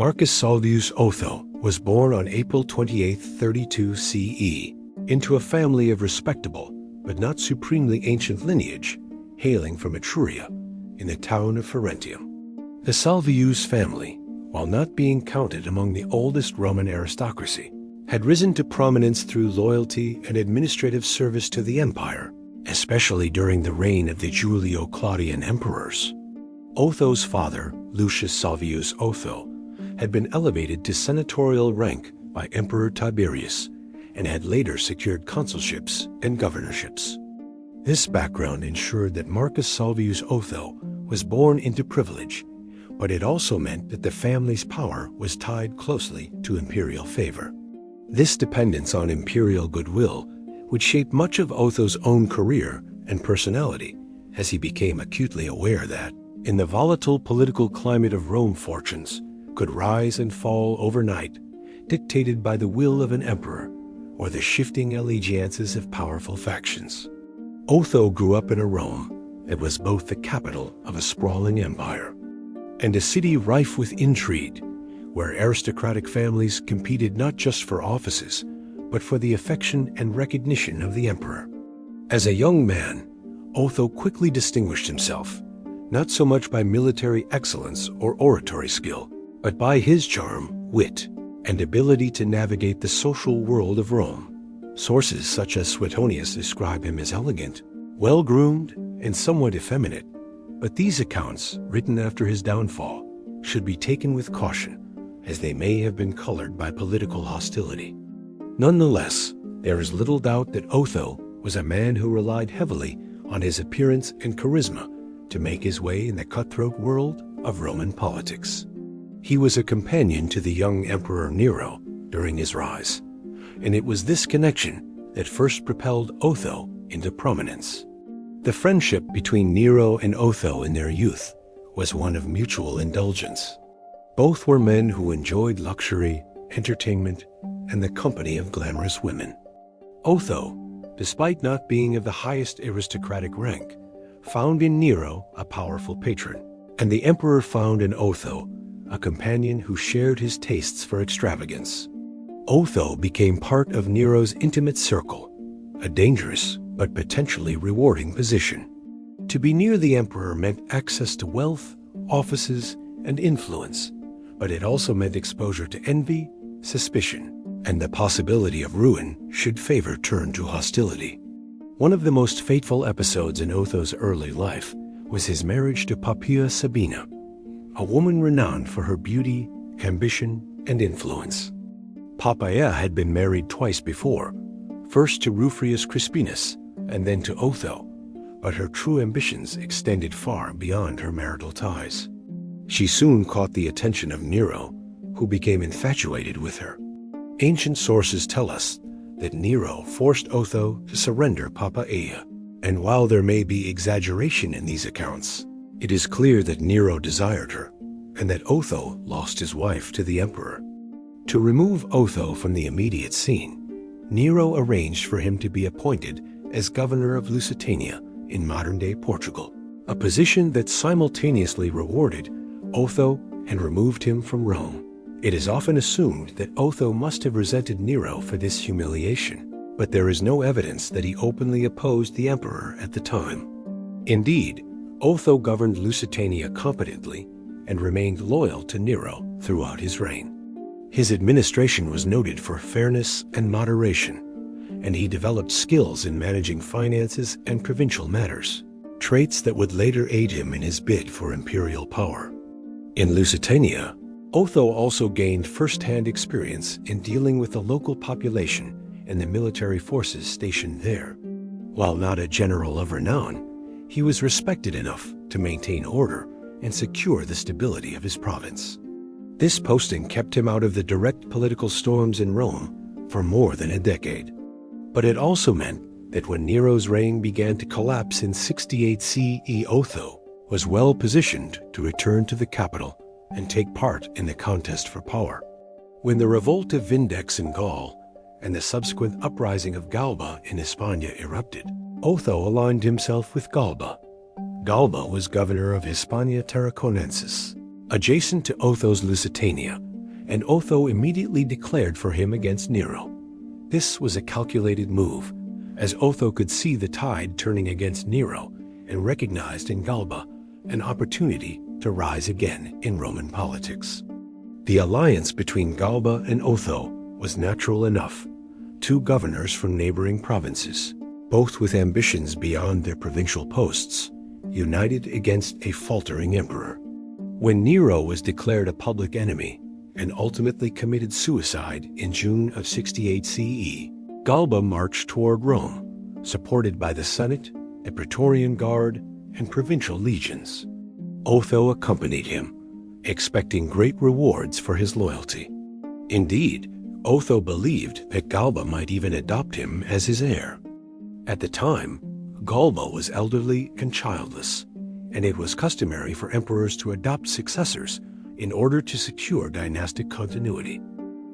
Marcus Salvius Otho was born on April 28, 32 CE, into a family of respectable but not supremely ancient lineage, hailing from Etruria, in the town of Ferentinum. The Salvius family, while not being counted among the oldest Roman aristocracy, had risen to prominence through loyalty and administrative service to the empire, especially during the reign of the Julio-Claudian emperors. Otho's father, Lucius Salvius Otho, had been elevated to senatorial rank by Emperor Tiberius and had later secured consulships and governorships. This background ensured that Marcus Salvius Otho was born into privilege, but it also meant that the family's power was tied closely to imperial favor. This dependence on imperial goodwill would shape much of Otho's own career and personality, as he became acutely aware that, in the volatile political climate of Rome, fortunes could rise and fall overnight, dictated by the will of an emperor or the shifting allegiances of powerful factions. Otho grew up in a Rome that was both the capital of a sprawling empire and a city rife with intrigue, where aristocratic families competed not just for offices, but for the affection and recognition of the emperor. As a young man, Otho quickly distinguished himself, not so much by military excellence or oratory skill, but by his charm, wit, and ability to navigate the social world of Rome. Sources such as Suetonius describe him as elegant, well-groomed, and somewhat effeminate, but these accounts, written after his downfall, should be taken with caution, as they may have been colored by political hostility. Nonetheless, there is little doubt that Otho was a man who relied heavily on his appearance and charisma to make his way in the cutthroat world of Roman politics. He was a companion to the young Emperor Nero during his rise, and it was this connection that first propelled Otho into prominence. The friendship between Nero and Otho in their youth was one of mutual indulgence. Both were men who enjoyed luxury, entertainment, and the company of glamorous women. Otho, despite not being of the highest aristocratic rank, found in Nero a powerful patron, and the emperor found in Otho a companion who shared his tastes for extravagance. Otho became part of Nero's intimate circle, a dangerous but potentially rewarding position. To be near the emperor meant access to wealth, offices, and influence, but it also meant exposure to envy, suspicion, and the possibility of ruin should favor turn to hostility. One of the most fateful episodes in Otho's early life was his marriage to Poppaea Sabina, a woman renowned for her beauty, ambition, and influence. Poppaea had been married twice before, first to Rubrius Crispinus and then to Otho, but her true ambitions extended far beyond her marital ties. She soon caught the attention of Nero, who became infatuated with her. Ancient sources tell us that Nero forced Otho to surrender Poppaea, and while there may be exaggeration in these accounts, it is clear that Nero desired her, and that Otho lost his wife to the emperor. To remove Otho from the immediate scene, Nero arranged for him to be appointed as governor of Lusitania in modern-day Portugal, a position that simultaneously rewarded Otho and removed him from Rome. It is often assumed that Otho must have resented Nero for this humiliation, but there is no evidence that he openly opposed the emperor at the time. Indeed, Otho governed Lusitania competently and remained loyal to Nero throughout his reign. His administration was noted for fairness and moderation, and he developed skills in managing finances and provincial matters, traits that would later aid him in his bid for imperial power. In Lusitania, Otho also gained first-hand experience in dealing with the local population and the military forces stationed there. While not a general of renown, he was respected enough to maintain order and secure the stability of his province. This posting kept him out of the direct political storms in Rome for more than a decade. But it also meant that when Nero's reign began to collapse in 68 CE, Otho was well positioned to return to the capital and take part in the contest for power. When the revolt of Vindex in Gaul and the subsequent uprising of Galba in Hispania erupted, Otho aligned himself with Galba. Galba was governor of Hispania Tarraconensis, adjacent to Otho's Lusitania and Otho immediately declared for him against Nero. This was a calculated move, as Otho could see the tide turning against Nero and recognized in Galba an opportunity to rise again in Roman politics. The alliance between Galba and Otho was natural enough. Two governors from neighboring provinces, both with ambitions beyond their provincial posts, united against a faltering emperor. When Nero was declared a public enemy and ultimately committed suicide in June of 68 CE, Galba marched toward Rome, supported by the Senate, a Praetorian Guard, and provincial legions. Otho accompanied him, expecting great rewards for his loyalty. Indeed, Otho believed that Galba might even adopt him as his heir. At the time, Galba was elderly and childless, and it was customary for emperors to adopt successors in order to secure dynastic continuity.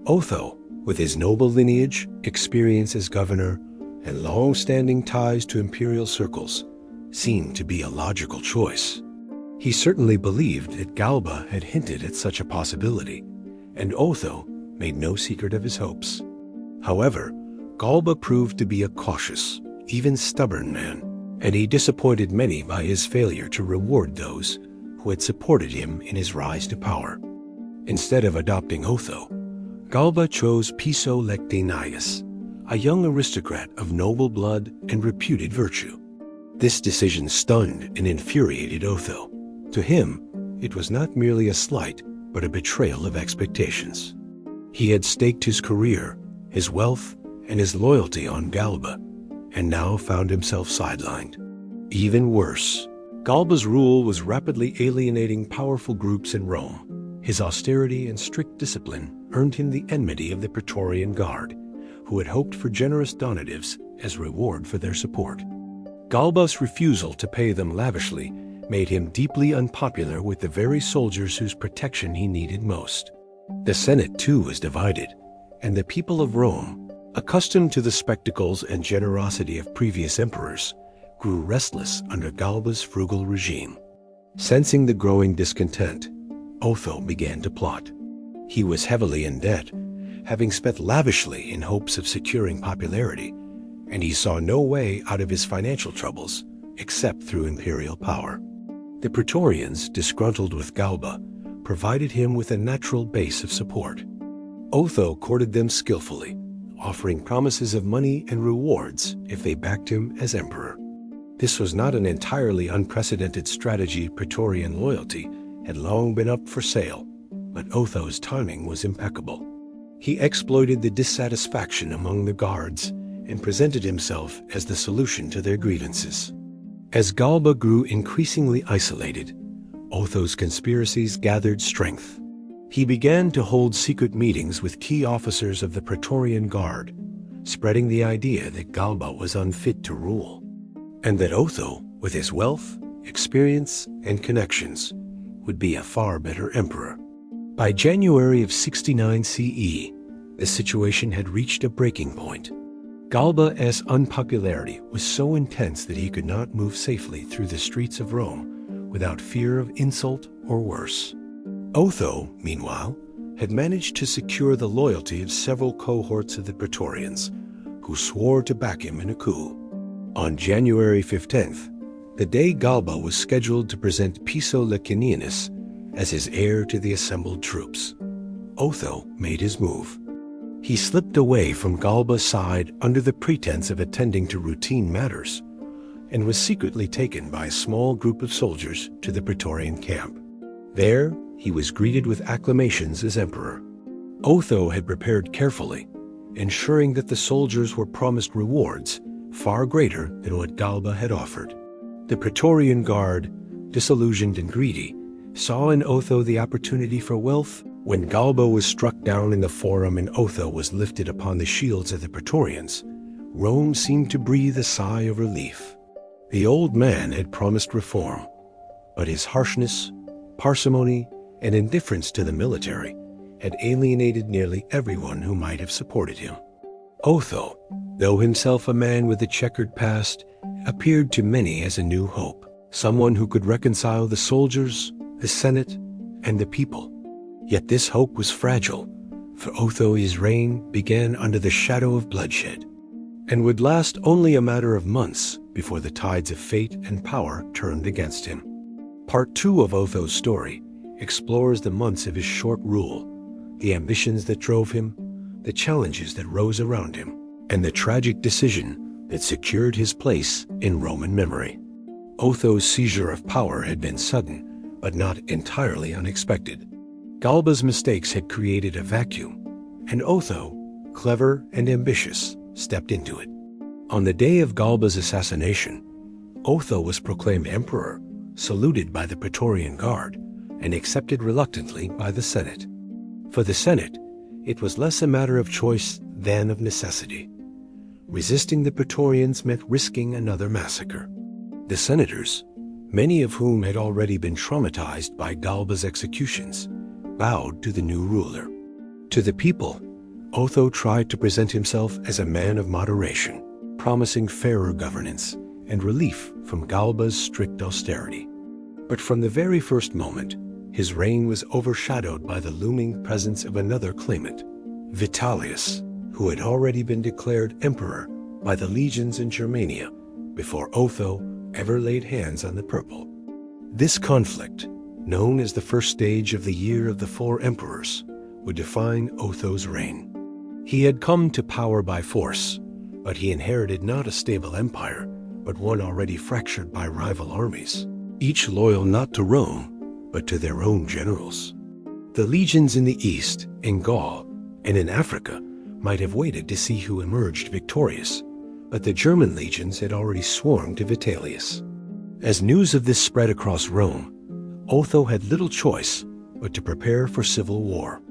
Otho, with his noble lineage, experience as governor, and long-standing ties to imperial circles, seemed to be a logical choice. He certainly believed that Galba had hinted at such a possibility, and Otho made no secret of his hopes. However, Galba proved to be a cautious, even stubborn man, and he disappointed many by his failure to reward those who had supported him in his rise to power. Instead of adopting Otho, Galba chose Piso Lectinius, a young aristocrat of noble blood and reputed virtue. This decision stunned and infuriated Otho. To him, it was not merely a slight, but a betrayal of expectations. He had staked his career, his wealth, and his loyalty on Galba, and now found himself sidelined. Even worse, Galba's rule was rapidly alienating powerful groups in Rome. His austerity and strict discipline earned him the enmity of the Praetorian Guard, who had hoped for generous donatives as reward for their support. Galba's refusal to pay them lavishly made him deeply unpopular with the very soldiers whose protection he needed most. The Senate, too, was divided, and the people of Rome, accustomed to the spectacles and generosity of previous emperors, grew restless under Galba's frugal regime. Sensing the growing discontent, Otho began to plot. He was heavily in debt, having spent lavishly in hopes of securing popularity, and he saw no way out of his financial troubles except through imperial power. The Praetorians, disgruntled with Galba, provided him with a natural base of support. Otho courted them skillfully, offering promises of money and rewards if they backed him as emperor. This was not an entirely unprecedented strategy. Praetorian loyalty had long been up for sale, but Otho's timing was impeccable. He exploited the dissatisfaction among the guards and presented himself as the solution to their grievances. As Galba grew increasingly isolated, Otho's conspiracies gathered strength. He began to hold secret meetings with key officers of the Praetorian Guard, spreading the idea that Galba was unfit to rule, and that Otho, with his wealth, experience, and connections, would be a far better emperor. By January of 69 CE, the situation had reached a breaking point. Galba's unpopularity was so intense that he could not move safely through the streets of Rome without fear of insult or worse. Otho, meanwhile, had managed to secure the loyalty of several cohorts of the Praetorians, who swore to back him in a coup. On January 15th, the day Galba was scheduled to present Piso Lectinius as his heir to the assembled troops, Otho made his move. He slipped away from Galba's side under the pretense of attending to routine matters, and was secretly taken by a small group of soldiers to the Praetorian camp. There, he was greeted with acclamations as emperor. Otho had prepared carefully, ensuring that the soldiers were promised rewards far greater than what Galba had offered. The Praetorian Guard, disillusioned and greedy, saw in Otho the opportunity for wealth. When Galba was struck down in the Forum and Otho was lifted upon the shields of the Praetorians, Rome seemed to breathe a sigh of relief. The old man had promised reform, but his harshness, parsimony, and indifference to the military had alienated nearly everyone who might have supported him. Otho, though himself a man with a checkered past, appeared to many as a new hope, someone who could reconcile the soldiers, the Senate, and the people. Yet this hope was fragile, for Otho's reign began under the shadow of bloodshed, and would last only a matter of months before the tides of fate and power turned against him. Part 2 of Otho's story explores the months of his short rule, the ambitions that drove him, the challenges that rose around him, and the tragic decision that secured his place in Roman memory. Otho's seizure of power had been sudden, but not entirely unexpected. Galba's mistakes had created a vacuum, and Otho, clever and ambitious, stepped into it. On the day of Galba's assassination, Otho was proclaimed emperor, saluted by the Praetorian Guard, and accepted reluctantly by the Senate. For the Senate, it was less a matter of choice than of necessity. Resisting the Praetorians meant risking another massacre. The senators, many of whom had already been traumatized by Galba's executions, bowed to the new ruler. To the people, Otho tried to present himself as a man of moderation, promising fairer governance and relief from Galba's strict austerity. But from the very first moment, his reign was overshadowed by the looming presence of another claimant, Vitellius, who had already been declared emperor by the legions in Germania before Otho ever laid hands on the purple. This conflict, known as the first stage of the Year of the Four Emperors, would define Otho's reign. He had come to power by force, but he inherited not a stable empire, but one already fractured by rival armies, each loyal not to Rome, but to their own generals. The legions in the east, in Gaul, and in Africa might have waited to see who emerged victorious, but the German legions had already swarmed to Vitellius. As news of this spread across Rome, Otho had little choice but to prepare for civil war.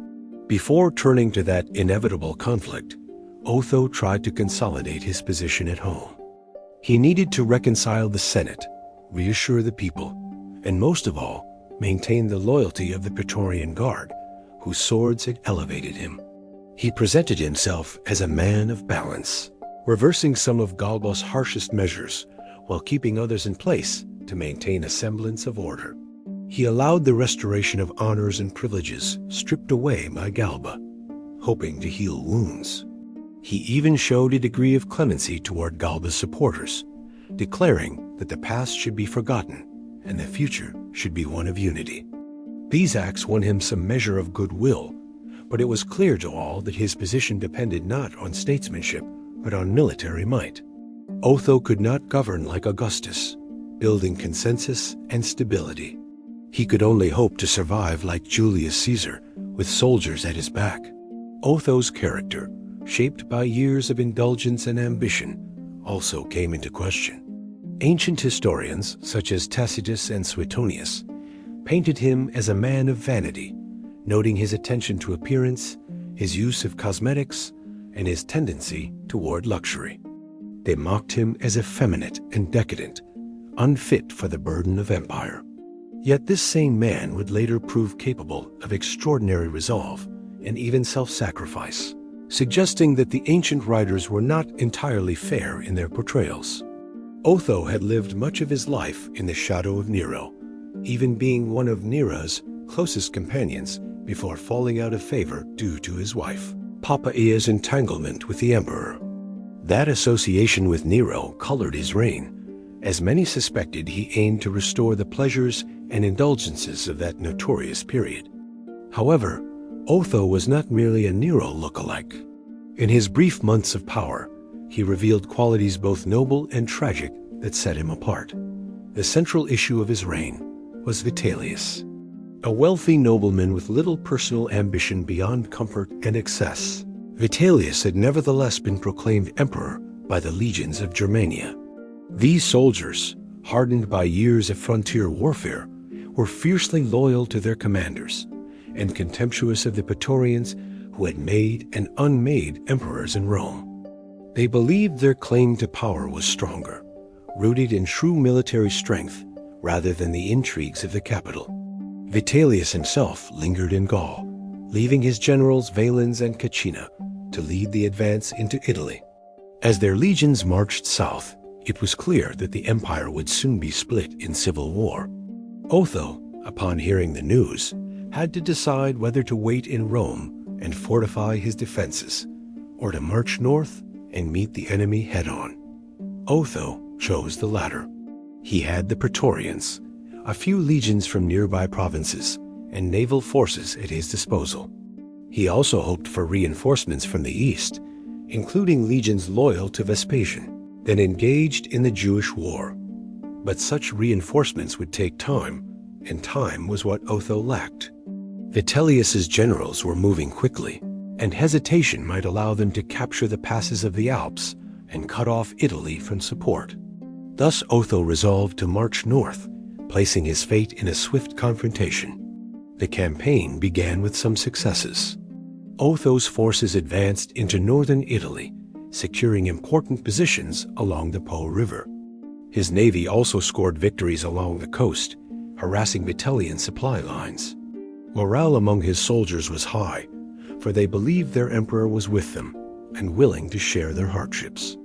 Before turning to that inevitable conflict, Otho tried to consolidate his position at home. He needed to reconcile the Senate, reassure the people, and most of all, maintain the loyalty of the Praetorian Guard, whose swords had elevated him. He presented himself as a man of balance, reversing some of Galba's harshest measures while keeping others in place to maintain a semblance of order. He allowed the restoration of honors and privileges stripped away by Galba, hoping to heal wounds. He even showed a degree of clemency toward Galba's supporters, declaring that the past should be forgotten and the future should be one of unity. These acts won him some measure of goodwill, but it was clear to all that his position depended not on statesmanship, but on military might. Otho could not govern like Augustus, building consensus and stability. He could only hope to survive like Julius Caesar, with soldiers at his back. Otho's character, shaped by years of indulgence and ambition, also came into question. Ancient historians, such as Tacitus and Suetonius, painted him as a man of vanity, noting his attention to appearance, his use of cosmetics, and his tendency toward luxury. They mocked him as effeminate and decadent, unfit for the burden of empire. Yet this same man would later prove capable of extraordinary resolve and even self-sacrifice, suggesting that the ancient writers were not entirely fair in their portrayals. Otho had lived much of his life in the shadow of Nero, even being one of Nero's closest companions before falling out of favor due to his wife Poppaia's entanglement with the emperor. That association with Nero colored his reign, as many suspected he aimed to restore the pleasures and indulgences of that notorious period. However, Otho was not merely a Nero look-alike. In his brief months of power, he revealed qualities both noble and tragic that set him apart. The central issue of his reign was Vitellius, a wealthy nobleman with little personal ambition beyond comfort and excess. Vitellius had nevertheless been proclaimed emperor by the legions of Germania. These soldiers, hardened by years of frontier warfare, were fiercely loyal to their commanders and contemptuous of the Praetorians who had made and unmade emperors in Rome. They believed their claim to power was stronger, rooted in true military strength rather than the intrigues of the capital. Vitellius himself lingered in Gaul, leaving his generals Valens and Caecina to lead the advance into Italy. As their legions marched south, it was clear that the empire would soon be split in civil war. Otho, upon hearing the news, had to decide whether to wait in Rome and fortify his defenses, or to march north and meet the enemy head-on. Otho chose the latter. He had the Praetorians, a few legions from nearby provinces, and naval forces at his disposal. He also hoped for reinforcements from the east, including legions loyal to Vespasian, then engaged in the Jewish war. But such reinforcements would take time, and time was what Otho lacked. Vitellius's generals were moving quickly, and hesitation might allow them to capture the passes of the Alps and cut off Italy from support. Thus Otho resolved to march north, placing his fate in a swift confrontation. The campaign began with some successes. Otho's forces advanced into northern Italy, securing important positions along the Po River. His navy also scored victories along the coast, harassing Vitellian supply lines. Morale among his soldiers was high, for they believed their emperor was with them and willing to share their hardships.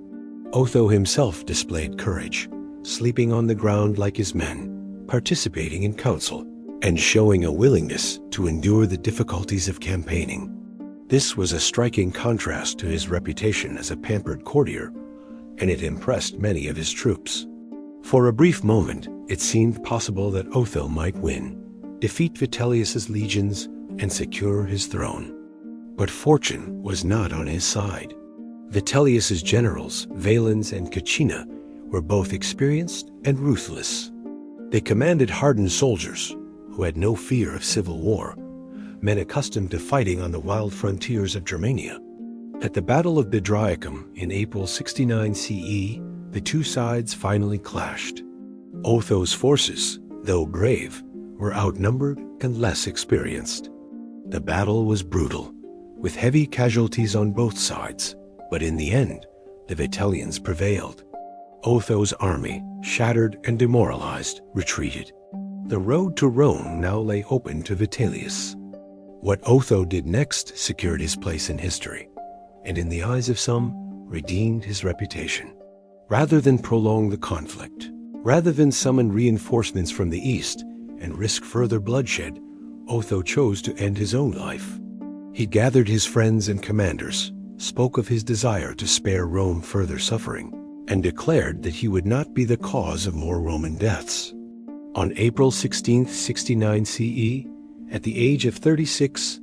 Otho himself displayed courage, sleeping on the ground like his men, participating in council, and showing a willingness to endure the difficulties of campaigning. This was a striking contrast to his reputation as a pampered courtier, and it impressed many of his troops. For a brief moment, it seemed possible that Otho might win, defeat Vitellius's legions, and secure his throne. But fortune was not on his side. Vitellius's generals, Valens and Caecina, were both experienced and ruthless. They commanded hardened soldiers who had no fear of civil war, men accustomed to fighting on the wild frontiers of Germania. At the Battle of Bedriacum in April 69 CE, the two sides finally clashed. Otho's forces, though brave, were outnumbered and less experienced. The battle was brutal, with heavy casualties on both sides, but in the end, the Vitellians prevailed. Otho's army, shattered and demoralized, retreated. The road to Rome now lay open to Vitellius. What Otho did next secured his place in history, and in the eyes of some, redeemed his reputation. Rather than prolong the conflict, rather than summon reinforcements from the east and risk further bloodshed, Otho chose to end his own life. He gathered his friends and commanders, spoke of his desire to spare Rome further suffering, and declared that he would not be the cause of more Roman deaths. On April 16, 69 CE, at the age of 36,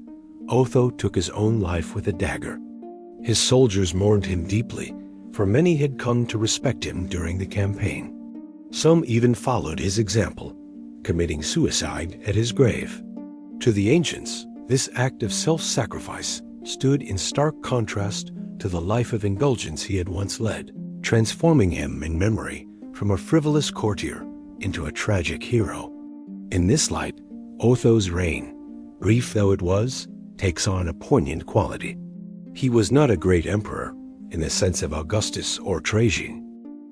Otho took his own life with a dagger. His soldiers mourned him deeply, for many had come to respect him during the campaign. Some even followed his example, committing suicide at his grave. To the ancients, this act of self-sacrifice stood in stark contrast to the life of indulgence he had once led, transforming him in memory from a frivolous courtier into a tragic hero. In this light, Otho's reign, brief though it was, takes on a poignant quality. He was not a great emperor in the sense of Augustus or Trajan.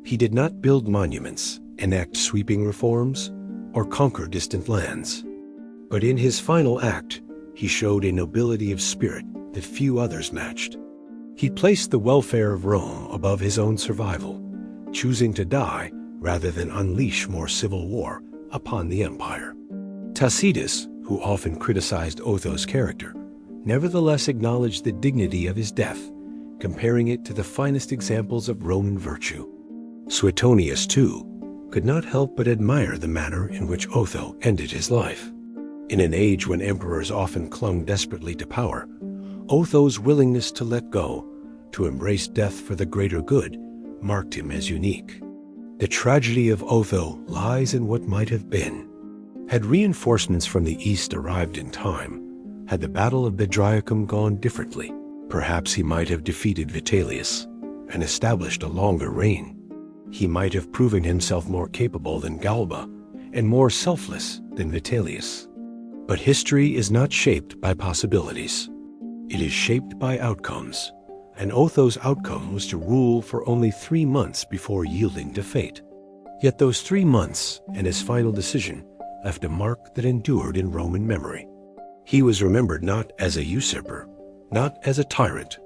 He did not build monuments, enact sweeping reforms, or conquer distant lands. But in his final act, he showed a nobility of spirit that few others matched. He placed the welfare of Rome above his own survival, choosing to die rather than unleash more civil war upon the empire. Tacitus, who often criticized Otho's character, nevertheless acknowledged the dignity of his death, comparing it to the finest examples of Roman virtue. Suetonius, too, could not help but admire the manner in which Otho ended his life. In an age when emperors often clung desperately to power, Otho's willingness to let go, to embrace death for the greater good, marked him as unique. The tragedy of Otho lies in what might have been. Had reinforcements from the east arrived in time, had the Battle of Bedriacum gone differently, perhaps he might have defeated Vitellius and established a longer reign. He might have proven himself more capable than Galba and more selfless than Vitellius. But history is not shaped by possibilities. It is shaped by outcomes, and Otho's outcome was to rule for only 3 months before yielding to fate. Yet those 3 months and his final decision left a mark that endured in Roman memory. He was remembered not as a usurper, not as a tyrant,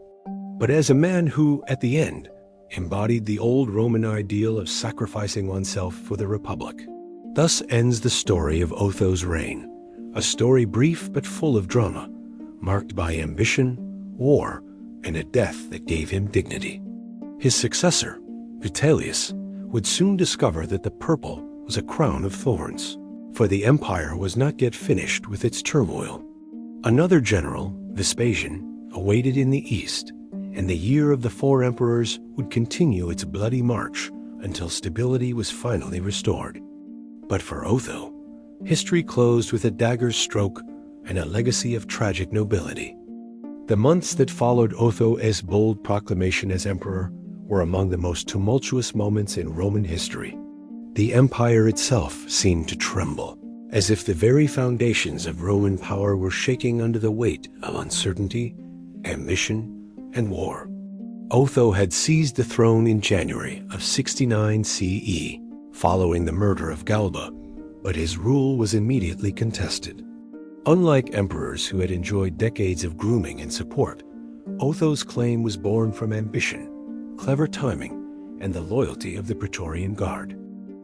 but as a man who, at the end, embodied the old Roman ideal of sacrificing oneself for the Republic. Thus ends the story of Otho's reign, a story brief but full of drama, marked by ambition, war, and a death that gave him dignity. His successor, Vitellius, would soon discover that the purple was a crown of thorns, for the empire was not yet finished with its turmoil. Another general, Vespasian, awaited in the east, and the year of the four emperors would continue its bloody march until stability was finally restored. But for Otho, history closed with a dagger's stroke and a legacy of tragic nobility. The months that followed Otho's bold proclamation as emperor were among the most tumultuous moments in Roman history. The empire itself seemed to tremble, as if the very foundations of Roman power were shaking under the weight of uncertainty, ambition, and war. Otho had seized the throne in January of 69 CE, following the murder of Galba, but his rule was immediately contested. Unlike emperors who had enjoyed decades of grooming and support, Otho's claim was born from ambition, clever timing, and the loyalty of the Praetorian Guard.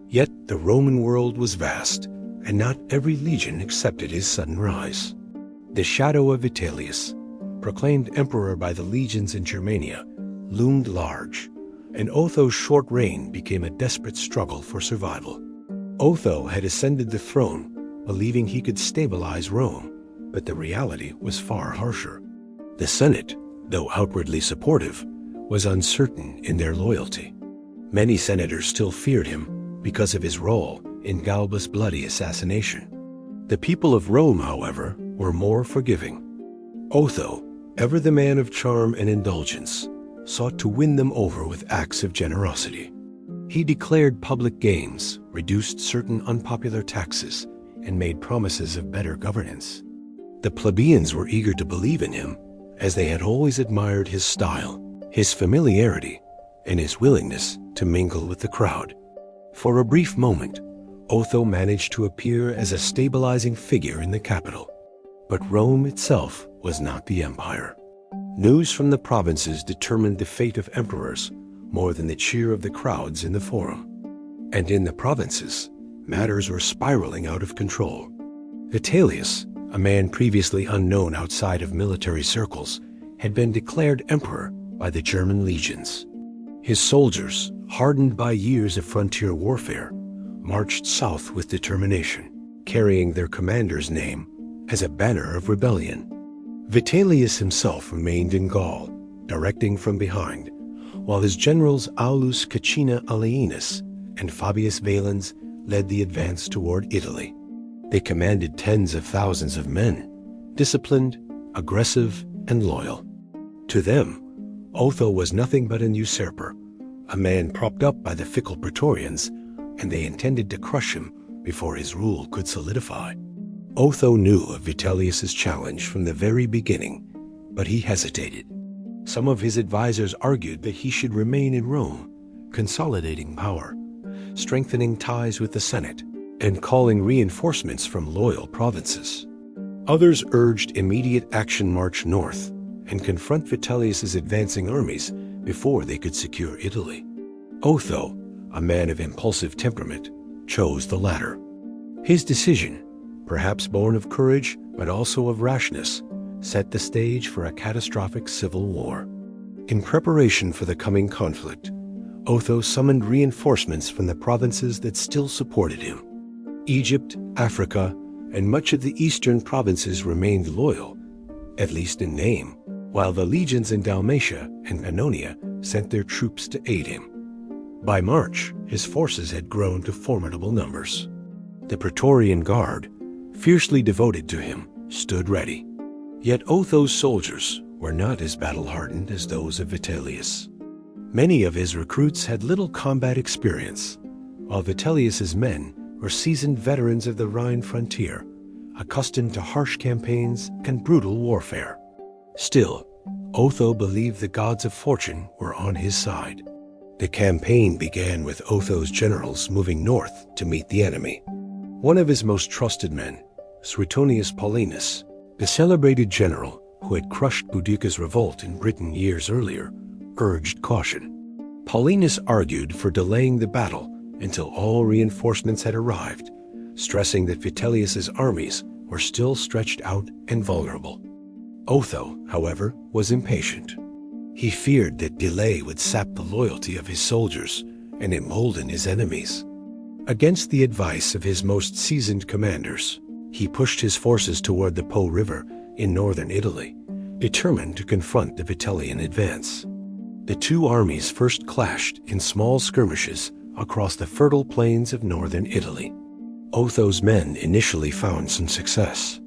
Yet the Roman world was vast, and not every legion accepted his sudden rise. The shadow of Vitellius, proclaimed emperor by the legions in Germania, loomed large, and Otho's short reign became a desperate struggle for survival. Otho had ascended the throne, believing he could stabilize Rome, but the reality was far harsher. The Senate, though outwardly supportive, was uncertain in their loyalty. Many senators still feared him because of his role in Galba's bloody assassination. The people of Rome, however, were more forgiving. Otho, ever the man of charm and indulgence, sought to win them over with acts of generosity. He declared public games, reduced certain unpopular taxes, and made promises of better governance. The plebeians were eager to believe in him, as they had always admired his style, his familiarity, and his willingness to mingle with the crowd. For a brief moment, Otho managed to appear as a stabilizing figure in the capital. But Rome itself was not the empire. News from the provinces determined the fate of emperors more than the cheer of the crowds in the forum. And in the provinces, matters were spiraling out of control. Vitellius, a man previously unknown outside of military circles, had been declared emperor by the German legions. His soldiers, hardened by years of frontier warfare, marched south with determination, carrying their commander's name as a banner of rebellion. Vitellius himself remained in Gaul, directing from behind, while his generals Aulus Caecina Alienus and Fabius Valens led the advance toward Italy. They commanded tens of thousands of men, disciplined, aggressive, and loyal. To them, Otho was nothing but an usurper, a man propped up by the fickle Praetorians, and they intended to crush him before his rule could solidify. Otho knew of Vitellius's challenge from the very beginning, but he hesitated. Some of his advisors argued that he should remain in Rome, consolidating power, strengthening ties with the Senate, and calling reinforcements from loyal provinces. Others urged immediate action march north and confront Vitellius's advancing armies before they could secure Italy. Otho, a man of impulsive temperament, chose the latter. His decision, perhaps born of courage but also of rashness, set the stage for a catastrophic civil war. In preparation for the coming conflict, Otho summoned reinforcements from the provinces that still supported him. Egypt, Africa, and much of the eastern provinces remained loyal, at least in name, while the legions in Dalmatia and Pannonia sent their troops to aid him. By March, his forces had grown to formidable numbers. The Praetorian Guard, fiercely devoted to him, stood ready. Yet Otho's soldiers were not as battle-hardened as those of Vitellius. Many of his recruits had little combat experience, while Vitellius's men were seasoned veterans of the Rhine frontier, accustomed to harsh campaigns and brutal warfare. Still, Otho believed the gods of fortune were on his side. The campaign began with Otho's generals moving north to meet the enemy. One of his most trusted men, Suetonius Paulinus, the celebrated general who had crushed Boudicca's revolt in Britain years earlier, urged caution. Paulinus argued for delaying the battle until all reinforcements had arrived, stressing that Vitellius's armies were still stretched out and vulnerable. Otho, however, was impatient. He feared that delay would sap the loyalty of his soldiers and embolden his enemies. Against the advice of his most seasoned commanders, he pushed his forces toward the Po River in northern Italy, determined to confront the Vitellian advance. The two armies first clashed in small skirmishes across the fertile plains of northern Italy. Otho's men initially found some success.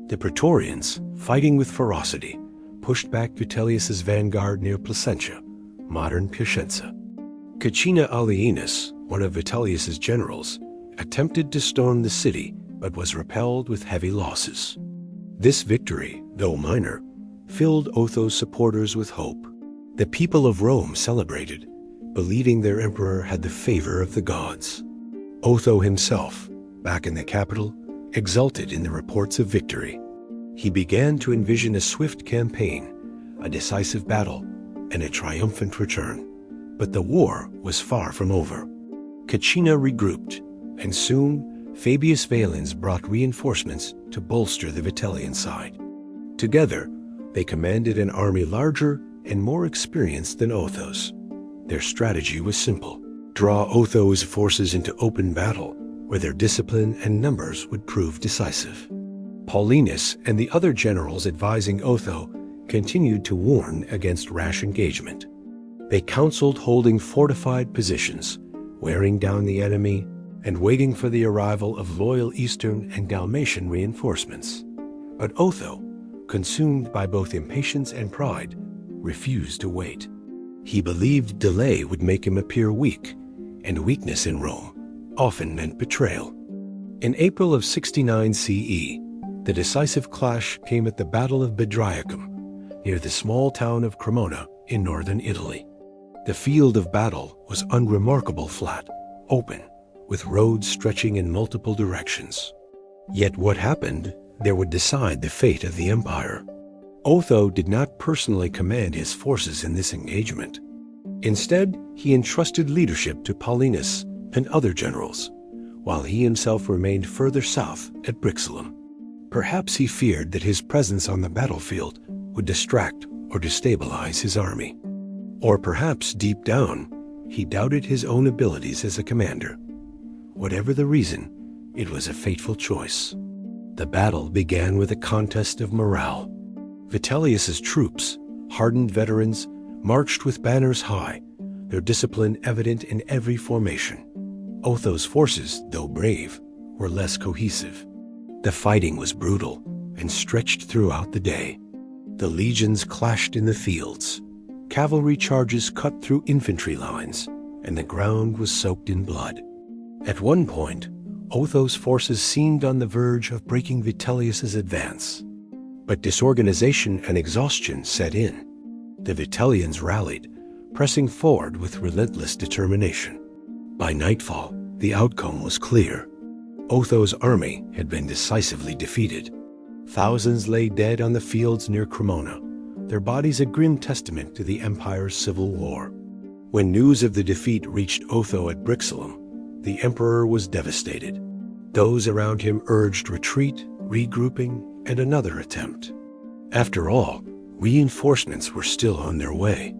The Praetorians, fighting with ferocity, pushed back Vitellius's vanguard near Placentia, modern Piacenza. Caecina Alienus, one of Vitellius's generals, attempted to storm the city but was repelled with heavy losses. This victory, though minor, filled Otho's supporters with hope. The people of Rome celebrated, believing their emperor had the favor of the gods. Otho himself, back in the capital, exulted in the reports of victory. He began to envision a swift campaign, a decisive battle, and a triumphant return. But the war was far from over. Caecina regrouped, and soon Fabius Valens brought reinforcements to bolster the Vitellian side. Together, they commanded an army larger and more experienced than Otho's. Their strategy was simple: draw Otho's forces into open battle, where their discipline and numbers would prove decisive. Paulinus and the other generals advising Otho continued to warn against rash engagement. They counseled holding fortified positions, wearing down the enemy, and waiting for the arrival of loyal Eastern and Dalmatian reinforcements. But Otho, consumed by both impatience and pride, refused to wait. He believed delay would make him appear weak, and weakness in Rome often meant betrayal. In April of 69 CE, the decisive clash came at the Battle of Bedriacum, near the small town of Cremona in northern Italy. The field of battle was unremarkable flat, open, with roads stretching in multiple directions. Yet what happened there would decide the fate of the empire. Otho did not personally command his forces in this engagement. Instead, he entrusted leadership to Paulinus and other generals, while he himself remained further south at Brixellum. Perhaps he feared that his presence on the battlefield would distract or destabilize his army. Or perhaps deep down, he doubted his own abilities as a commander. Whatever the reason, it was a fateful choice. The battle began with a contest of morale. Vitellius's troops, hardened veterans, marched with banners high, their discipline evident in every formation. Otho's forces, though brave, were less cohesive. The fighting was brutal and stretched throughout the day. The legions clashed in the fields. Cavalry charges cut through infantry lines, and the ground was soaked in blood. At one point, Otho's forces seemed on the verge of breaking Vitellius's advance. But disorganization and exhaustion set in. The Vitellians rallied, pressing forward with relentless determination. By nightfall, the outcome was clear. Otho's army had been decisively defeated. Thousands lay dead on the fields near Cremona, their bodies a grim testament to the empire's civil war. When news of the defeat reached Otho at Brixellum, the emperor was devastated. Those around him urged retreat, regrouping, and another attempt. After all, reinforcements were still on their way.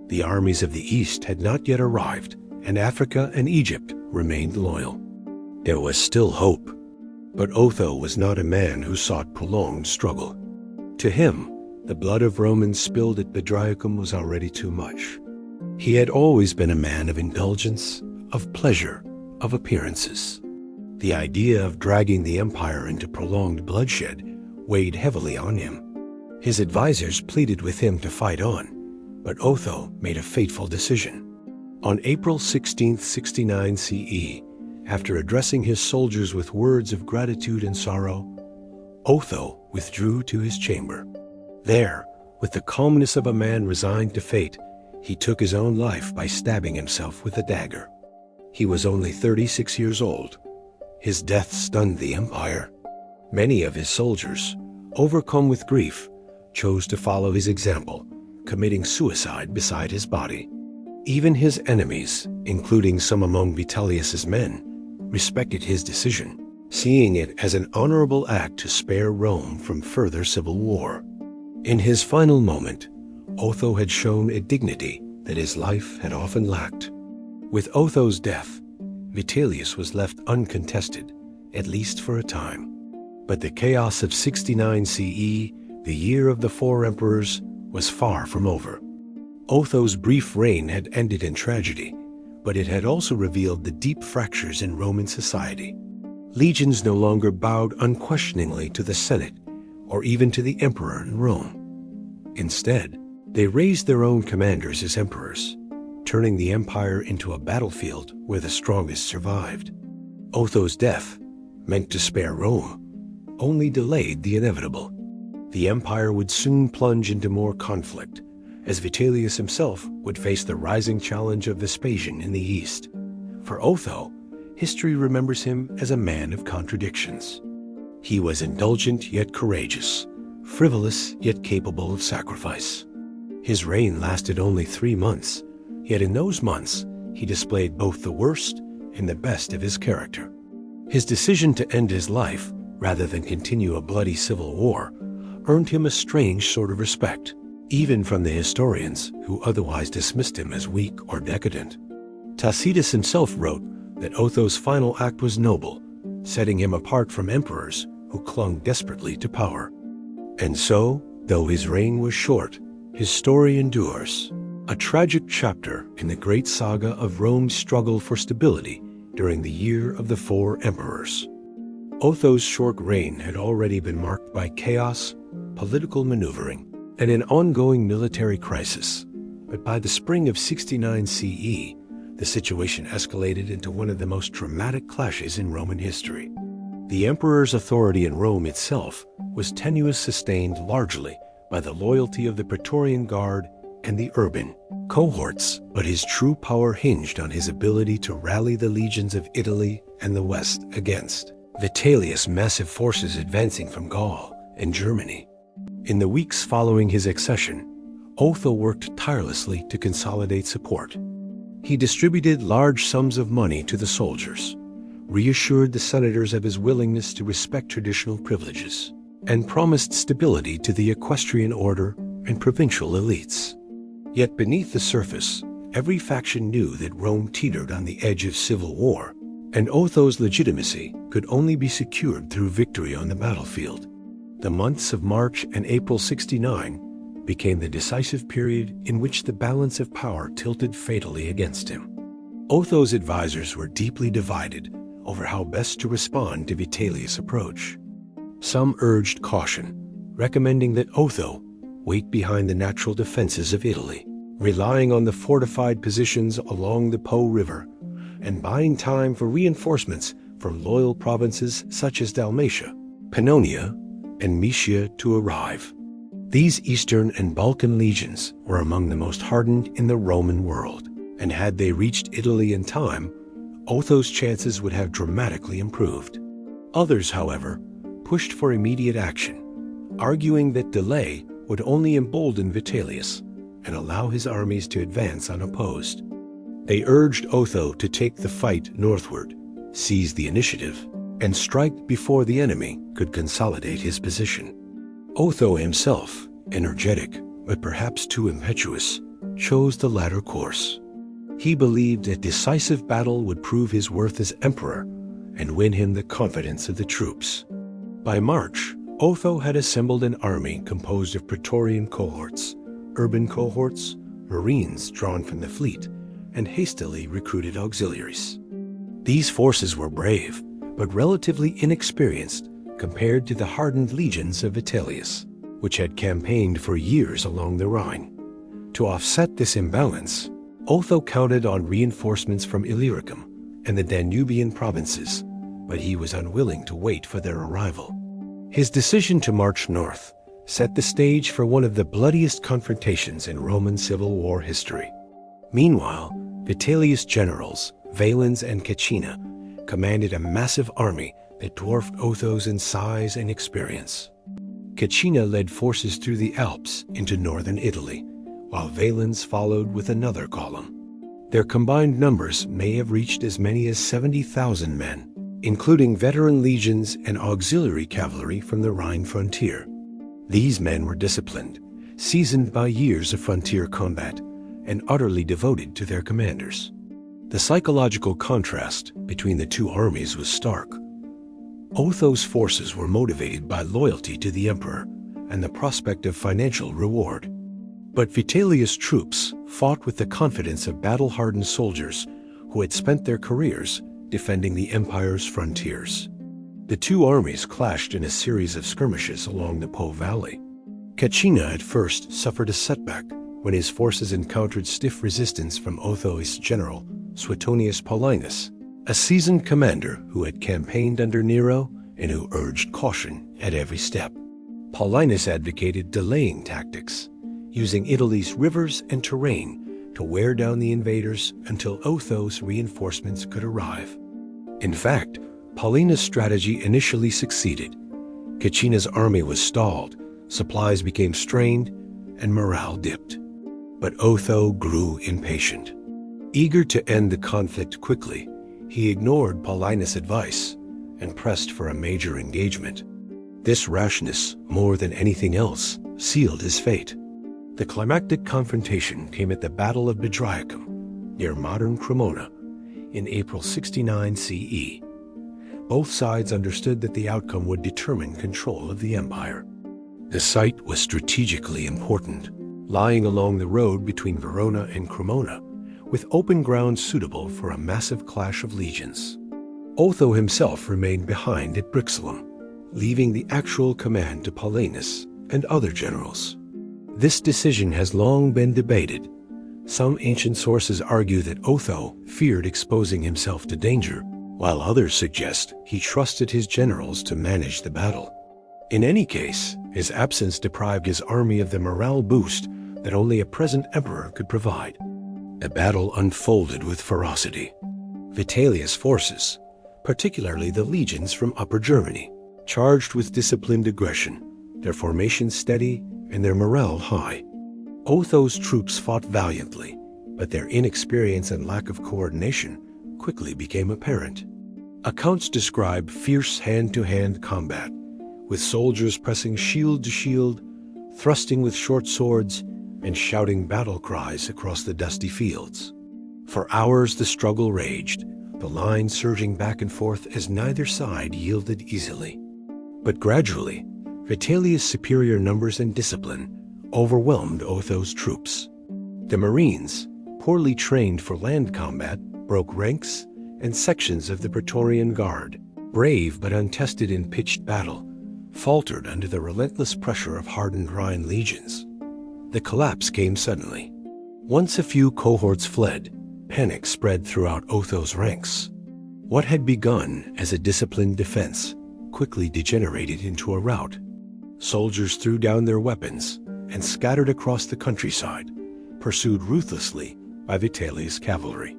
The armies of the East had not yet arrived, and Africa and Egypt remained loyal. There was still hope, but Otho was not a man who sought prolonged struggle. To him, the blood of Romans spilled at Bedriacum was already too much. He had always been a man of indulgence, of pleasure, of appearances. The idea of dragging the empire into prolonged bloodshed weighed heavily on him. His advisors pleaded with him to fight on, but Otho made a fateful decision. On April 16, 69 CE, after addressing his soldiers with words of gratitude and sorrow, Otho withdrew to his chamber. There, with the calmness of a man resigned to fate, he took his own life by stabbing himself with a dagger. He was only 36 years old. His death stunned the empire. Many of his soldiers, overcome with grief, chose to follow his example, committing suicide beside his body. Even his enemies, including some among Vitellius's men, respected his decision. seeing it as an honorable act to spare Rome from further civil war. In his final moment, Otho had shown a dignity that his life had often lacked. With Otho's death, Vitellius was left uncontested, at least for a time. But the chaos of 69 CE, the year of the four emperors, was far from over. Otho's brief reign had ended in tragedy, but it had also revealed the deep fractures in Roman society. Legions no longer bowed unquestioningly to the Senate or even to the emperor in Rome. Instead, they raised their own commanders as emperors, turning the empire into a battlefield where the strongest survived. Otho's death, meant to spare Rome, only delayed the inevitable. The empire would soon plunge into more conflict, as Vitellius himself would face the rising challenge of Vespasian in the east. For Otho, history remembers him as a man of contradictions. He was indulgent yet courageous, frivolous yet capable of sacrifice. His reign lasted only 3 months, yet in those months he displayed both the worst and the best of his character. His decision to end his life, rather than continue a bloody civil war, earned him a strange sort of respect, even from the historians who otherwise dismissed him as weak or decadent. Tacitus himself wrote that Otho's final act was noble, setting him apart from emperors who clung desperately to power. And so, though his reign was short, his story endures, a tragic chapter in the great saga of Rome's struggle for stability during the year of the four emperors. Otho's short reign had already been marked by chaos, political maneuvering, and an ongoing military crisis. But by the spring of 69 CE, the situation escalated into one of the most dramatic clashes in Roman history. The emperor's authority in Rome itself was tenuous, sustained largely by the loyalty of the Praetorian Guard and the urban cohorts, but his true power hinged on his ability to rally the legions of Italy and the West against Vitellius' massive forces advancing from Gaul and Germany. In the weeks following his accession, Otho worked tirelessly to consolidate support. He distributed large sums of money to the soldiers, reassured the senators of his willingness to respect traditional privileges, and promised stability to the equestrian order and provincial elites. Yet beneath the surface, every faction knew that Rome teetered on the edge of civil war, and Otho's legitimacy could only be secured through victory on the battlefield. The months of March and April 69 became the decisive period in which the balance of power tilted fatally against him. Otho's advisors were deeply divided over how best to respond to Vitellius' approach. Some urged caution, recommending that Otho wait behind the natural defenses of Italy, relying on the fortified positions along the Po River, and buying time for reinforcements from loyal provinces such as Dalmatia, Pannonia, and Moesia to arrive. These Eastern and Balkan legions were among the most hardened in the Roman world, and had they reached Italy in time, Otho's chances would have dramatically improved. Others, however, pushed for immediate action, arguing that delay would only embolden Vitellius and allow his armies to advance unopposed. They urged Otho to take the fight northward, seize the initiative, and strike before the enemy could consolidate his position. Otho himself, energetic but perhaps too impetuous, chose the latter course. He believed a decisive battle would prove his worth as emperor and win him the confidence of the troops. By March, Otho had assembled an army composed of Praetorian cohorts, urban cohorts, marines drawn from the fleet, and hastily recruited auxiliaries. These forces were brave, but relatively inexperienced compared to the hardened legions of Vitellius, which had campaigned for years along the Rhine. To offset this imbalance, Otho counted on reinforcements from Illyricum and the Danubian provinces, but he was unwilling to wait for their arrival. His decision to march north set the stage for one of the bloodiest confrontations in Roman civil war history. Meanwhile, Vitellius' generals, Valens and Caecina, commanded a massive army that dwarfed Otho's in size and experience. Caecina led forces through the Alps into northern Italy, while Valens followed with another column. Their combined numbers may have reached as many as 70,000 men, including veteran legions and auxiliary cavalry from the Rhine frontier. These men were disciplined, seasoned by years of frontier combat, and utterly devoted to their commanders. The psychological contrast between the two armies was stark. Otho's forces were motivated by loyalty to the emperor and the prospect of financial reward. But Vitellius' troops fought with the confidence of battle-hardened soldiers who had spent their careers defending the empire's frontiers. The two armies clashed in a series of skirmishes along the Po Valley. Caecina at first suffered a setback when his forces encountered stiff resistance from Otho's general, Suetonius Paulinus, a seasoned commander who had campaigned under Nero and who urged caution at every step. Paulinus advocated delaying tactics, using Italy's rivers and terrain to wear down the invaders until Otho's reinforcements could arrive. In fact, Paulinus' strategy initially succeeded. Caecina's army was stalled, supplies became strained, and morale dipped. But Otho grew impatient. Eager to end the conflict quickly, he ignored Paulinus' advice and pressed for a major engagement. This rashness, more than anything else, sealed his fate. The climactic confrontation came at the Battle of Bedriacum, near modern Cremona, in April 69 CE. Both sides understood that the outcome would determine control of the empire. The site was strategically important, lying along the road between Verona and Cremona, with open ground suitable for a massive clash of legions. Otho himself remained behind at Brixellum, leaving the actual command to Paulinus and other generals. This decision has long been debated. Some ancient sources argue that Otho feared exposing himself to danger, while others suggest he trusted his generals to manage the battle. In any case, his absence deprived his army of the morale boost that only a present emperor could provide. The battle unfolded with ferocity. Vitellius' forces, particularly the legions from Upper Germany, charged with disciplined aggression, their formation steady and their morale high. Otho's troops fought valiantly, but their inexperience and lack of coordination quickly became apparent. Accounts describe fierce hand-to-hand combat, with soldiers pressing shield to shield, thrusting with short swords, and shouting battle cries across the dusty fields. For hours the struggle raged, the line surging back and forth as neither side yielded easily. But gradually, Vitellius' superior numbers and discipline overwhelmed Otho's troops. The Marines, poorly trained for land combat, broke ranks and sections of the Praetorian Guard, brave but untested in pitched battle, faltered under the relentless pressure of hardened Rhine legions. The collapse came suddenly. Once a few cohorts fled, panic spread throughout Otho's ranks. What had begun as a disciplined defense quickly degenerated into a rout. Soldiers threw down their weapons and scattered across the countryside, pursued ruthlessly by Vitellius' cavalry.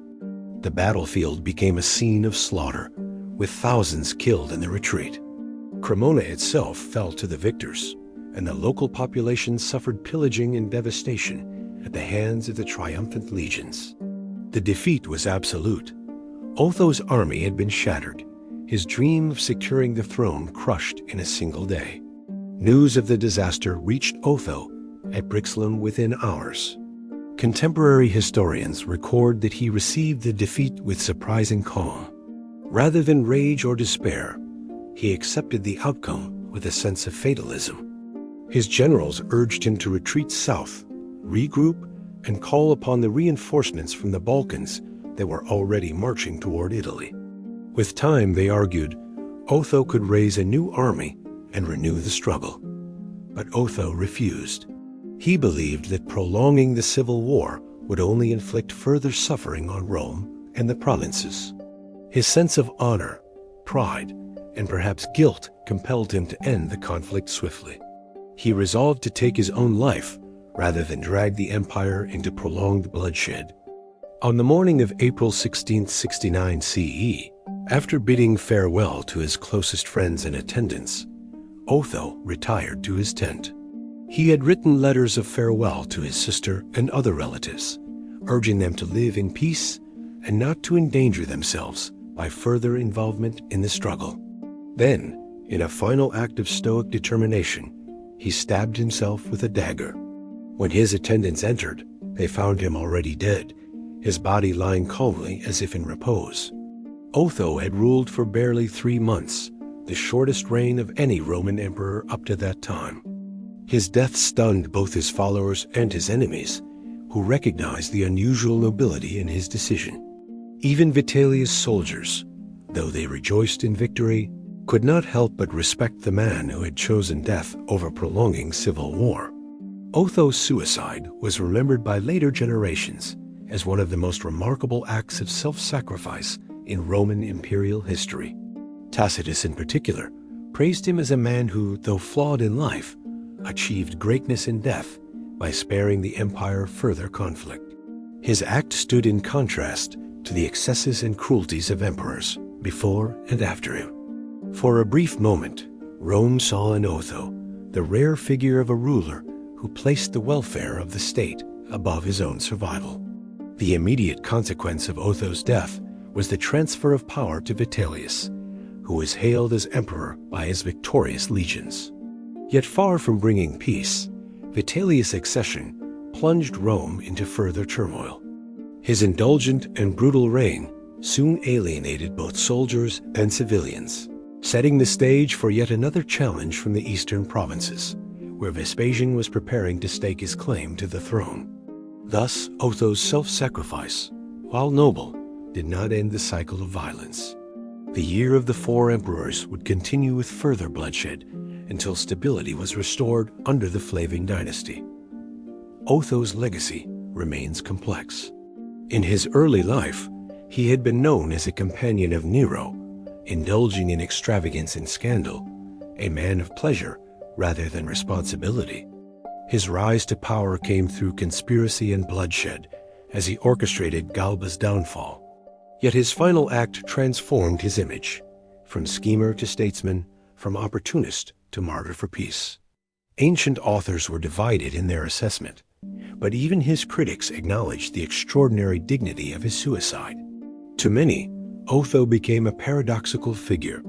The battlefield became a scene of slaughter, with thousands killed in the retreat. Cremona itself fell to the victors, and the local population suffered pillaging and devastation at the hands of the triumphant legions. The defeat was absolute. Otho's army had been shattered, his dream of securing the throne crushed in a single day. News of the disaster reached Otho at Brixellum within hours. Contemporary historians record that he received the defeat with surprising calm. Rather than rage or despair, he accepted the outcome with a sense of fatalism. His generals urged him to retreat south, regroup, and call upon the reinforcements from the Balkans that were already marching toward Italy. With time, they argued, Otho could raise a new army and renew the struggle. But Otho refused. He believed that prolonging the civil war would only inflict further suffering on Rome and the provinces. His sense of honor, pride, and perhaps guilt compelled him to end the conflict swiftly. He resolved to take his own life rather than drag the empire into prolonged bloodshed. On the morning of April 1669 CE, after bidding farewell to his closest friends and attendants, Otho retired to his tent. He had written letters of farewell to his sister and other relatives, urging them to live in peace and not to endanger themselves by further involvement in the struggle. Then, in a final act of stoic determination, he stabbed himself with a dagger. When his attendants entered, they found him already dead, his body lying calmly as if in repose. Otho had ruled for barely 3 months, the shortest reign of any Roman emperor up to that time. His death stunned both his followers and his enemies, who recognized the unusual nobility in his decision. Even Vitellius' soldiers, though they rejoiced in victory, could not help but respect the man who had chosen death over prolonging civil war. Otho's suicide was remembered by later generations as one of the most remarkable acts of self-sacrifice in Roman imperial history. Tacitus, in particular, praised him as a man who, though flawed in life, achieved greatness in death by sparing the empire further conflict. His act stood in contrast to the excesses and cruelties of emperors before and after him. For a brief moment, Rome saw in Otho the rare figure of a ruler who placed the welfare of the state above his own survival. The immediate consequence of Otho's death was the transfer of power to Vitellius, who was hailed as emperor by his victorious legions. Yet far from bringing peace, Vitellius' accession plunged Rome into further turmoil. His indulgent and brutal reign soon alienated both soldiers and civilians, setting the stage for yet another challenge from the eastern provinces, where Vespasian was preparing to stake his claim to the throne. Thus, Otho's self-sacrifice, while noble, did not end the cycle of violence. The year of the 4 emperors would continue with further bloodshed until stability was restored under the Flavian dynasty. Otho's legacy remains complex. In his early life, he had been known as a companion of Nero, indulging in extravagance and scandal, a man of pleasure rather than responsibility. His rise to power came through conspiracy and bloodshed as he orchestrated Galba's downfall. Yet his final act transformed his image, from schemer to statesman, from opportunist to martyr for peace. Ancient authors were divided in their assessment, but even his critics acknowledged the extraordinary dignity of his suicide. To many, Otho became a paradoxical figure,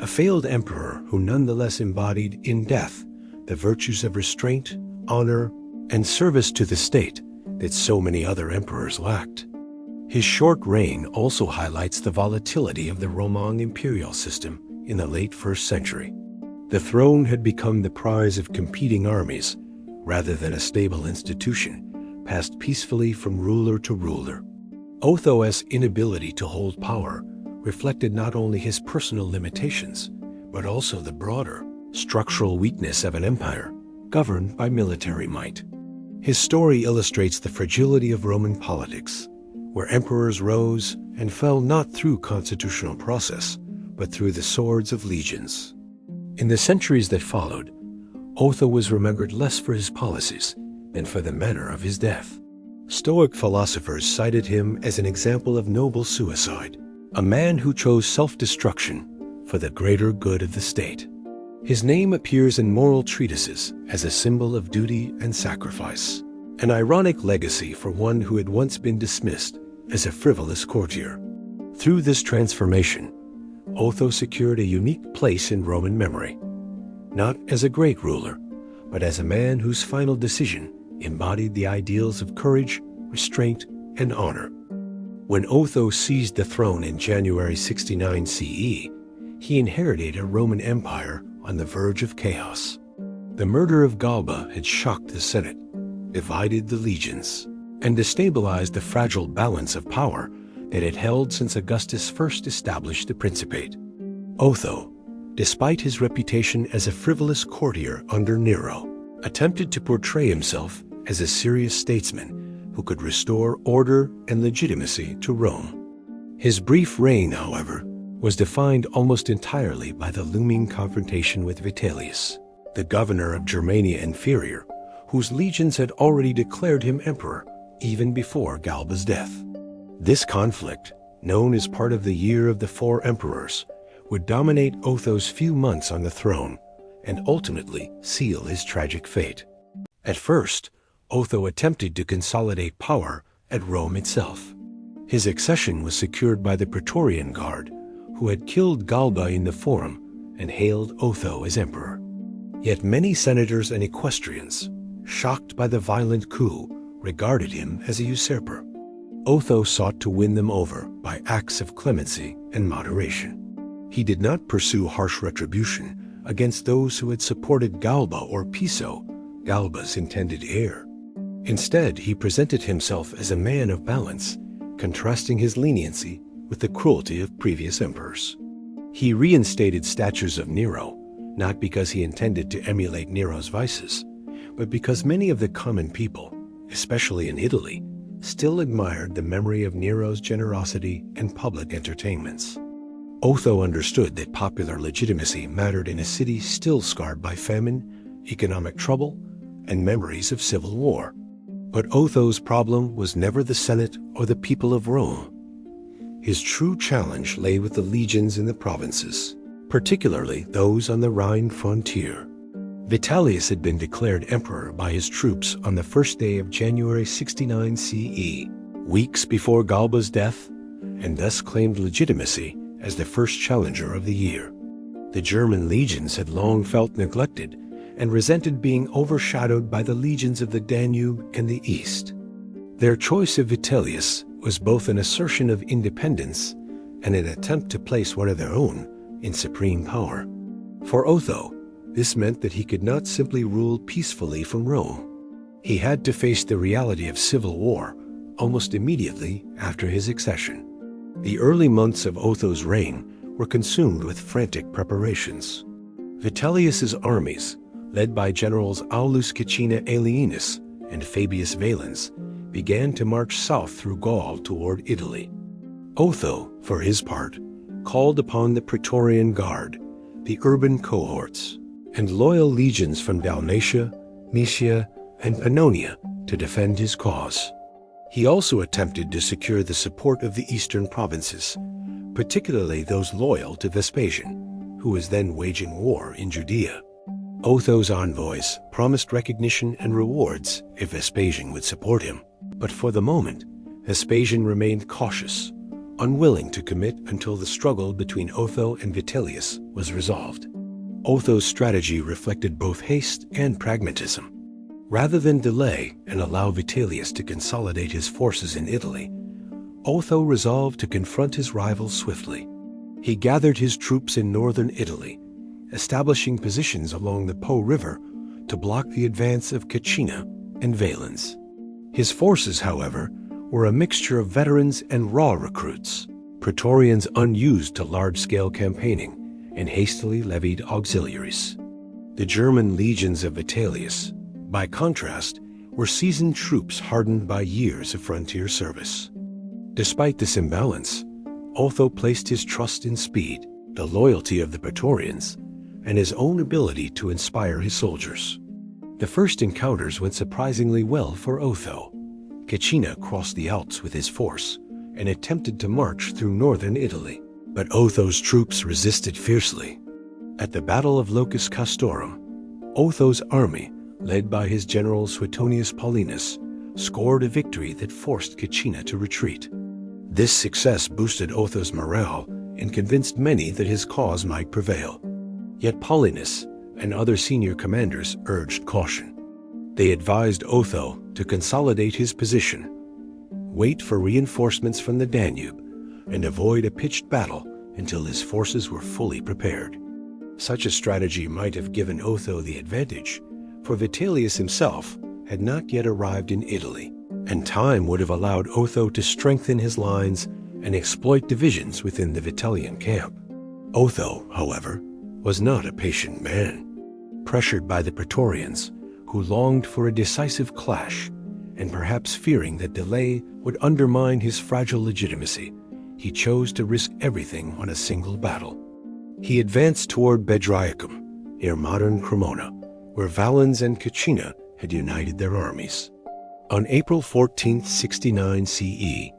a failed emperor who nonetheless embodied in death the virtues of restraint, honor, and service to the state that so many other emperors lacked. His short reign also highlights the volatility of the Roman imperial system in the late 1st century. The throne had become the prize of competing armies rather than a stable institution, passed peacefully from ruler to ruler. Otho's inability to hold power reflected not only his personal limitations, but also the broader, structural weakness of an empire governed by military might. His story illustrates the fragility of Roman politics, where emperors rose and fell not through constitutional process, but through the swords of legions. In the centuries that followed, Otho was remembered less for his policies than for the manner of his death. Stoic philosophers cited him as an example of noble suicide, a man who chose self-destruction for the greater good of the state. His name appears in moral treatises as a symbol of duty and sacrifice, an ironic legacy for one who had once been dismissed as a frivolous courtier. Through this transformation, Otho secured a unique place in Roman memory, not as a great ruler, but as a man whose final decision embodied the ideals of courage, restraint, and honor. When Otho seized the throne in January 69 CE, he inherited a Roman Empire on the verge of chaos. The murder of Galba had shocked the Senate, divided the legions, and destabilized the fragile balance of power that had held since Augustus first established the Principate. Otho, despite his reputation as a frivolous courtier under Nero, attempted to portray himself as a serious statesman who could restore order and legitimacy to Rome. His brief reign, however, was defined almost entirely by the looming confrontation with Vitellius, the governor of Germania Inferior, whose legions had already declared him emperor even before Galba's death. This conflict, known as part of the Year of the 4 Emperors, would dominate Otho's few months on the throne and ultimately seal his tragic fate. At first, Otho attempted to consolidate power at Rome itself. His accession was secured by the Praetorian Guard, who had killed Galba in the Forum and hailed Otho as emperor. Yet many senators and equestrians, shocked by the violent coup, regarded him as a usurper. Otho sought to win them over by acts of clemency and moderation. He did not pursue harsh retribution against those who had supported Galba or Piso, Galba's intended heir. Instead, he presented himself as a man of balance, contrasting his leniency with the cruelty of previous emperors. He reinstated statues of Nero, not because he intended to emulate Nero's vices, but because many of the common people, especially in Italy, still admired the memory of Nero's generosity and public entertainments. Otho understood that popular legitimacy mattered in a city still scarred by famine, economic trouble, and memories of civil war. But Otho's problem was never the Senate or the people of Rome. His true challenge lay with the legions in the provinces, particularly those on the Rhine frontier. Vitellius had been declared emperor by his troops on the first day of January 69 CE, weeks before Galba's death, and thus claimed legitimacy as the first challenger of the year. The German legions had long felt neglected and resented being overshadowed by the legions of the Danube and the East. Their choice of Vitellius was both an assertion of independence and an attempt to place one of their own in supreme power. For Otho, this meant that he could not simply rule peacefully from Rome. He had to face the reality of civil war almost immediately after his accession. The early months of Otho's reign were consumed with frantic preparations. Vitellius's armies, led by generals Aulus Caecina Aelianus and Fabius Valens, began to march south through Gaul toward Italy. Otho, for his part, called upon the Praetorian Guard, the urban cohorts, and loyal legions from Dalmatia, Moesia, and Pannonia to defend his cause. He also attempted to secure the support of the eastern provinces, particularly those loyal to Vespasian, who was then waging war in Judea. Otho's envoys promised recognition and rewards if Vespasian would support him, but for the moment, Vespasian remained cautious, unwilling to commit until the struggle between Otho and Vitellius was resolved. Otho's strategy reflected both haste and pragmatism. Rather than delay and allow Vitellius to consolidate his forces in Italy, Otho resolved to confront his rival swiftly. He gathered his troops in northern Italy, establishing positions along the Po River to block the advance of Caecina and Valens. His forces, however, were a mixture of veterans and raw recruits, Praetorians unused to large-scale campaigning, and hastily levied auxiliaries. The German legions of Vitellius, by contrast, were seasoned troops hardened by years of frontier service. Despite this imbalance, Otho placed his trust in speed, the loyalty of the Praetorians, and his own ability to inspire his soldiers. The first encounters went surprisingly well for Otho. Caecina crossed the Alps with his force and attempted to march through northern Italy, but Otho's troops resisted fiercely. At the Battle of Locus Castorum, Otho's army, led by his general Suetonius Paulinus, scored a victory that forced Caecina to retreat. This success boosted Otho's morale and convinced many that his cause might prevail. Yet Paulinus and other senior commanders urged caution. They advised Otho to consolidate his position, wait for reinforcements from the Danube, and avoid a pitched battle until his forces were fully prepared. Such a strategy might have given Otho the advantage, for Vitellius himself had not yet arrived in Italy, and time would have allowed Otho to strengthen his lines and exploit divisions within the Vitellian camp. Otho, however, was not a patient man. Pressured by the Praetorians, who longed for a decisive clash, and perhaps fearing that delay would undermine his fragile legitimacy, he chose to risk everything on a single battle. He advanced toward Bedriacum, near modern Cremona, where Valens and Caecina had united their armies. On April 14, 69 CE,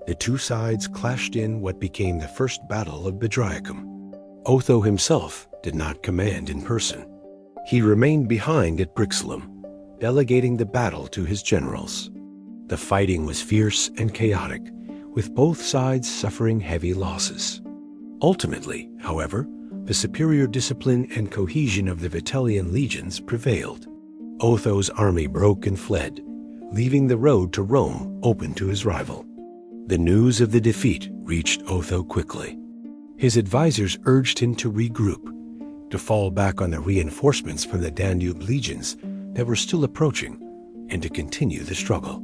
the two sides clashed in what became the First Battle of Bedriacum. Otho himself did not command in person. He remained behind at Brixlum, delegating the battle to his generals. The fighting was fierce and chaotic, with both sides suffering heavy losses. Ultimately, however, the superior discipline and cohesion of the Vitellian legions prevailed. Otho's army broke and fled, leaving the road to Rome open to his rival. The news of the defeat reached Otho quickly. His advisors urged him to regroup, to fall back on the reinforcements from the Danube legions that were still approaching, and to continue the struggle.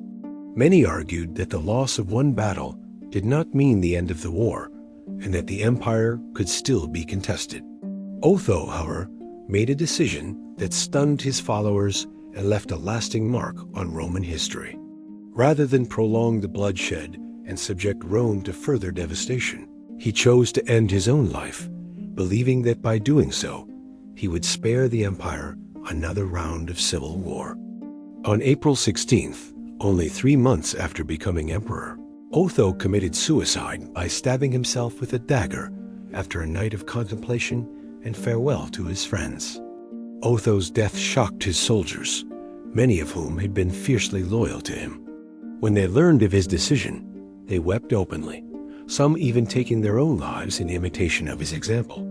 Many argued that the loss of one battle did not mean the end of the war, and that the empire could still be contested. Otho, however, made a decision that stunned his followers and left a lasting mark on Roman history. Rather than prolong the bloodshed and subject Rome to further devastation, he chose to end his own life, believing that by doing so, he would spare the empire another round of civil war. On April 16th, only 3 months after becoming emperor, Otho committed suicide by stabbing himself with a dagger after a night of contemplation and farewell to his friends. Otho's death shocked his soldiers, many of whom had been fiercely loyal to him. When they learned of his decision, they wept openly, some even taking their own lives in imitation of his example.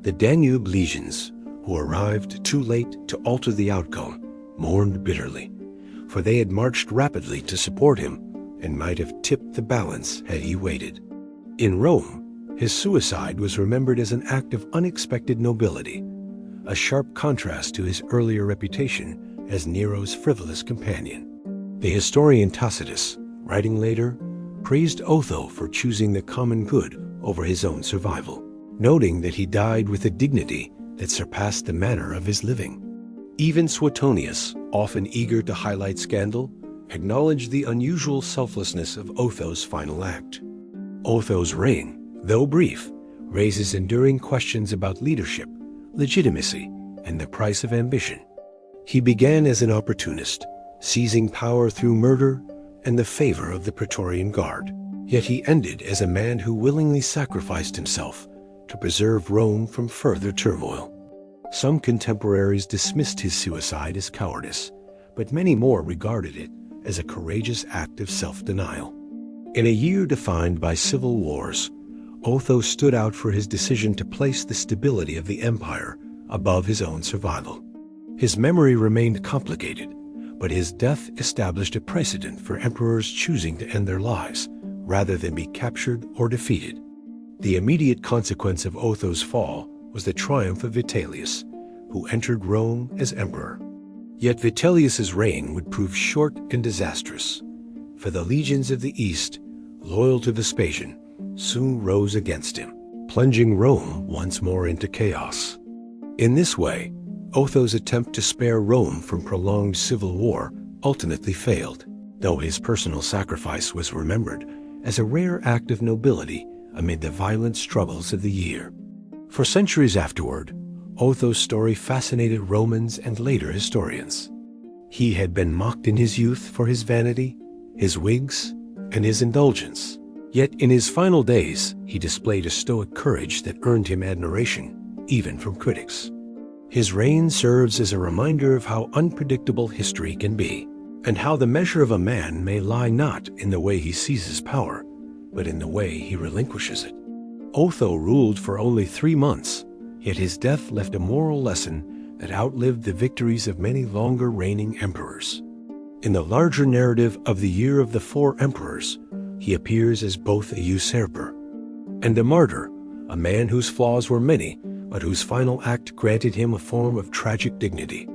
The Danube legions, who arrived too late to alter the outcome, mourned bitterly, for they had marched rapidly to support him and might have tipped the balance had he waited. In Rome, his suicide was remembered as an act of unexpected nobility, a sharp contrast to his earlier reputation as Nero's frivolous companion. The historian Tacitus, writing later, praised Otho for choosing the common good over his own survival, noting that he died with a dignity that surpassed the manner of his living. Even Suetonius, often eager to highlight scandal, acknowledged the unusual selflessness of Otho's final act. Otho's reign, though brief, raises enduring questions about leadership, legitimacy, and the price of ambition. He began as an opportunist, seizing power through murder and the favor of the Praetorian Guard. Yet he ended as a man who willingly sacrificed himself to preserve Rome from further turmoil. Some contemporaries dismissed his suicide as cowardice, but many more regarded it as a courageous act of self-denial. In a year defined by civil wars, Otho stood out for his decision to place the stability of the empire above his own survival. His memory remained complicated, but his death established a precedent for emperors choosing to end their lives rather than be captured or defeated. The immediate consequence of Otho's fall was the triumph of Vitellius, who entered Rome as emperor. Yet Vitellius's reign would prove short and disastrous, for the legions of the East, loyal to Vespasian, soon rose against him, plunging Rome once more into chaos. In this way, Otho's attempt to spare Rome from prolonged civil war ultimately failed, though his personal sacrifice was remembered as a rare act of nobility amid the violent struggles of the year. For centuries afterward, Otho's story fascinated Romans and later historians. He had been mocked in his youth for his vanity, his wigs, and his indulgence. Yet in his final days, he displayed a stoic courage that earned him admiration, even from critics. His reign serves as a reminder of how unpredictable history can be, and how the measure of a man may lie not in the way he seizes power, but in the way he relinquishes it. Otho ruled for only 3 months, yet his death left a moral lesson that outlived the victories of many longer reigning emperors. In the larger narrative of the Year of the Four Emperors, he appears as both a usurper and a martyr, a man whose flaws were many, but whose final act granted him a form of tragic dignity.